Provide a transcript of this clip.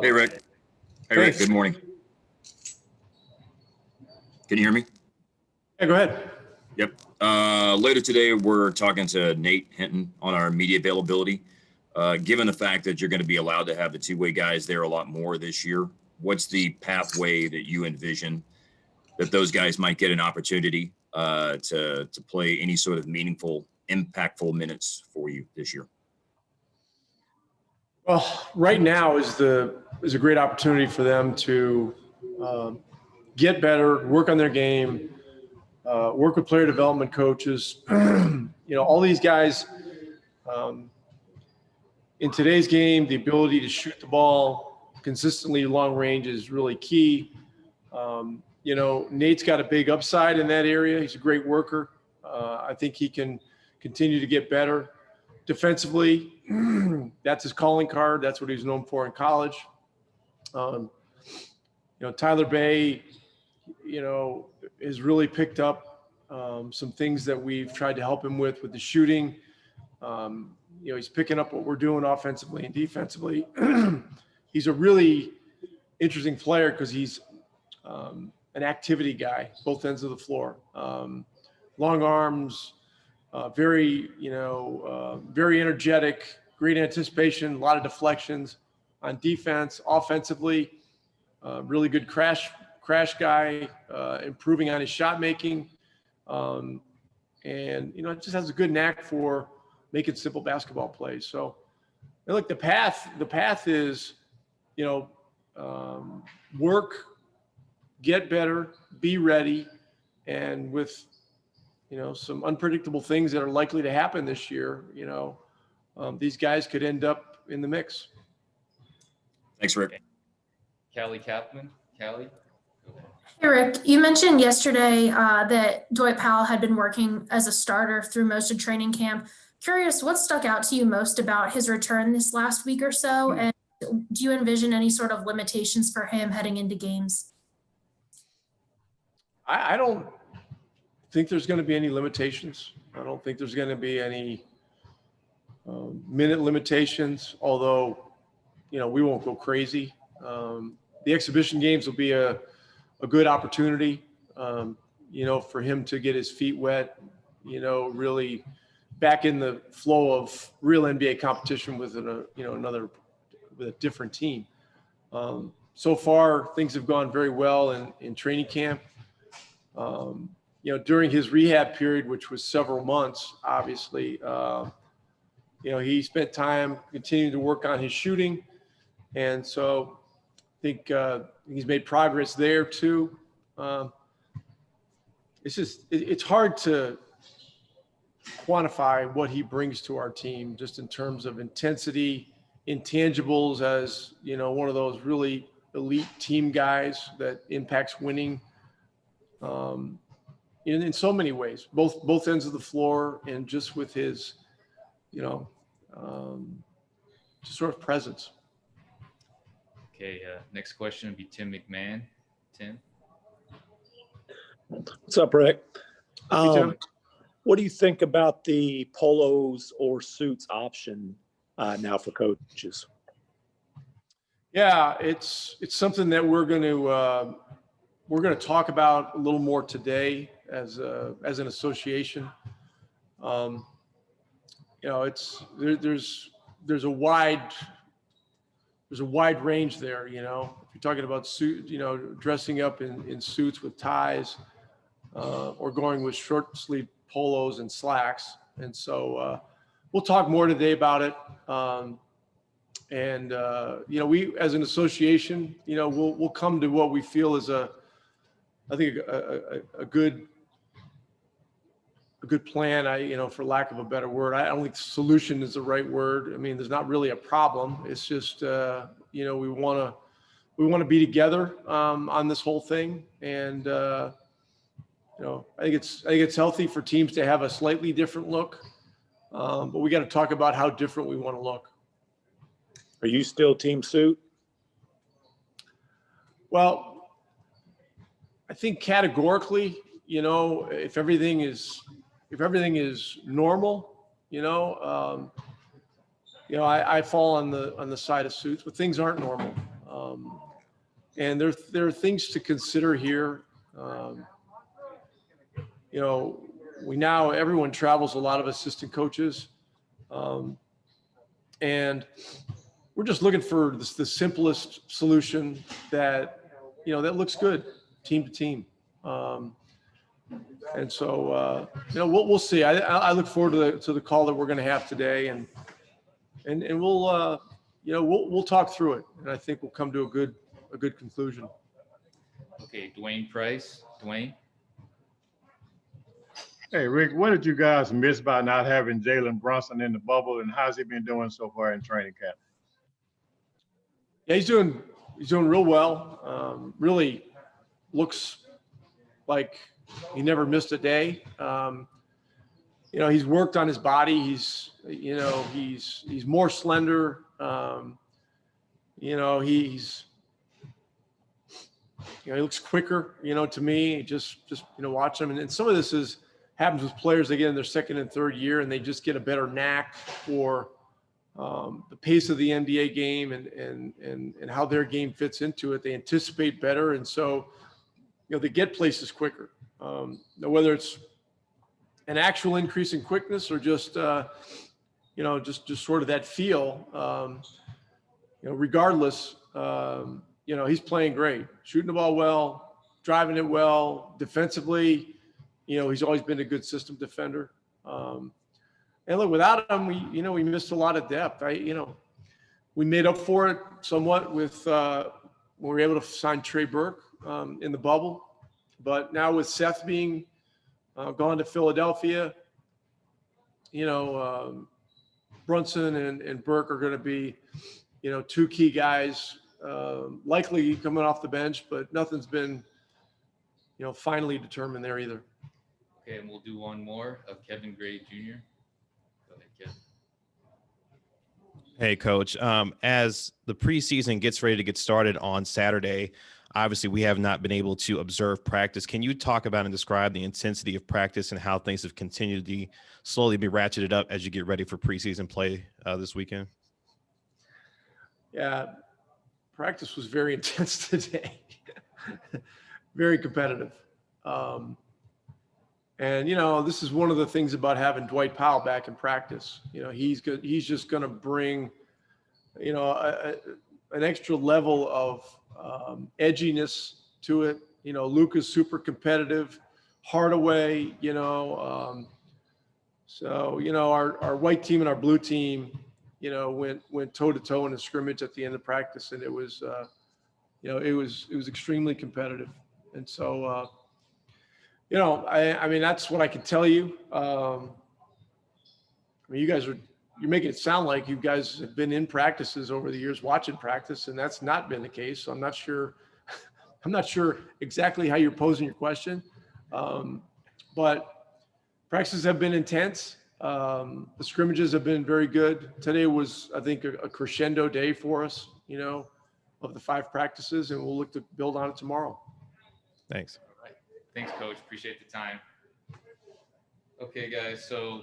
Hey, Rick. Hey, Rick. Thanks. Good morning. Can you hear me? Yeah, go ahead. Yep. Later today, we're talking to Nate Hinton on our media availability. Given the fact that you're going to be allowed to have the two-way guys there a lot more this year, what's the pathway that you envision that those guys might get an opportunity to play any sort of meaningful, impactful minutes for you this year? Well, right now is a great opportunity for them to get better, work on their game, work with player development coaches. All these guys in today's game, the ability to shoot the ball consistently long range is really key. Nate's got a big upside in that area. He's a great worker. I think he can continue to get better. Defensively, that's his calling card. That's what he's known for in college. Tyler Bay, has really picked up some things that we've tried to help him with the shooting. He's picking up what we're doing offensively and defensively. He's a really interesting player because he's an activity guy, both ends of the floor. Long arms. Very energetic, great anticipation, a lot of deflections on defense. Offensively, really good crash guy, improving on his shot making, and just has a good knack for making simple basketball plays. So, look, the path is, work, get better, be ready, and with some unpredictable things that are likely to happen this year, these guys could end up in the mix. Thanks, Rick. Callie Kaplan. Callie? Hey, Rick, you mentioned yesterday that Dwight Powell had been working as a starter through most of training camp. Curious, what stuck out to you most about his return this last week or so? And do you envision any sort of limitations for him heading into games? I don't think there's going to be any limitations. I don't think there's going to be any minute limitations, although, we won't go crazy. The exhibition games will be a good opportunity, for him to get his feet wet, really back in the flow of real NBA competition with with a different team. So far, things have gone very well in training camp. During his rehab period, which was several months, obviously, he spent time continuing to work on his shooting. And so I think he's made progress there too. It's hard to quantify what he brings to our team just in terms of intensity, intangibles as, one of those really elite team guys that impacts winning. In so many ways, both ends of the floor, and just with his, just sort of presence. Okay, next question would be Tim McMahon. Tim? What's up, Rick? Hey, Tim. What do you think about the polos or suits option now for coaches? Yeah, it's something that we're going to talk about a little more today as an association. There's a wide range there. If you're talking about suit, dressing up in suits with ties, or going with short sleeve polos and slacks. And so we'll talk more today about it. We as an association, we'll come to what we feel is a good plan. For lack of a better word, I don't think solution is the right word. I mean, there's not really a problem. It's just, we want to be together on this whole thing. And, I think it's healthy for teams to have a slightly different look. But we got to talk about how different we want to look. Are you still team suit? Well, I think categorically, if everything is normal, I fall on the side of suits, but things aren't normal. And there are things to consider here. You know, everyone travels, a lot of assistant coaches. And we're just looking for the simplest solution that, that looks good team to team. And so, we'll see. I look forward to the call that we're going to have today, and we'll, we'll talk through it, and I think we'll come to a good conclusion. Okay, Dwayne Price. Dwayne. Hey, Rick, what did you guys miss by not having Jalen Brunson in the bubble, and how's he been doing so far in training camp? Yeah, he's doing real well. Really looks like he never missed a day. He's worked on his body. He's more slender. He looks quicker, to me, just watch him. And some of this happens with players. They get in their second and third year and they just get a better knack for the pace of the NBA game and how their game fits into it. They anticipate better. And so, they get places quicker. Whether it's an actual increase in quickness or just sort of that feel, regardless, he's playing great, shooting the ball well, driving it well, defensively. He's always been a good system defender. And look, without him, we missed a lot of depth. We made up for it somewhat with when we were able to sign Trey Burke in the bubble, but now with Seth being gone to Philadelphia, Brunson and Burke are going to be, two key guys, likely coming off the bench, but nothing's been, finally determined there either. Okay, and we'll do one more of Kevin Gray Jr. Go ahead, Kevin. Hey, Coach. As the preseason gets ready to get started on Saturday, obviously we have not been able to observe practice. Can you talk about and describe the intensity of practice and how things have continued to slowly be ratcheted up as you get ready for preseason play this weekend? Yeah, practice was very intense today, very competitive. And, this is one of the things about having Dwight Powell back in practice. He's good. He's just going to bring, an extra level of edginess to it. Luka's super competitive, Hardaway, so, our white team and our blue team, went toe to toe in a scrimmage at the end of practice. And it was, it was extremely competitive. And so, I mean, that's what I can tell you. You're making it sound like you guys have been in practices over the years, watching practice, and that's not been the case. So I'm not sure exactly how you're posing your question. But practices have been intense. The scrimmages have been very good. Today was, I think, a crescendo day for us, of the 5 practices, and we'll look to build on it tomorrow. Thanks. Thanks, Coach. Appreciate the time. Okay, guys. So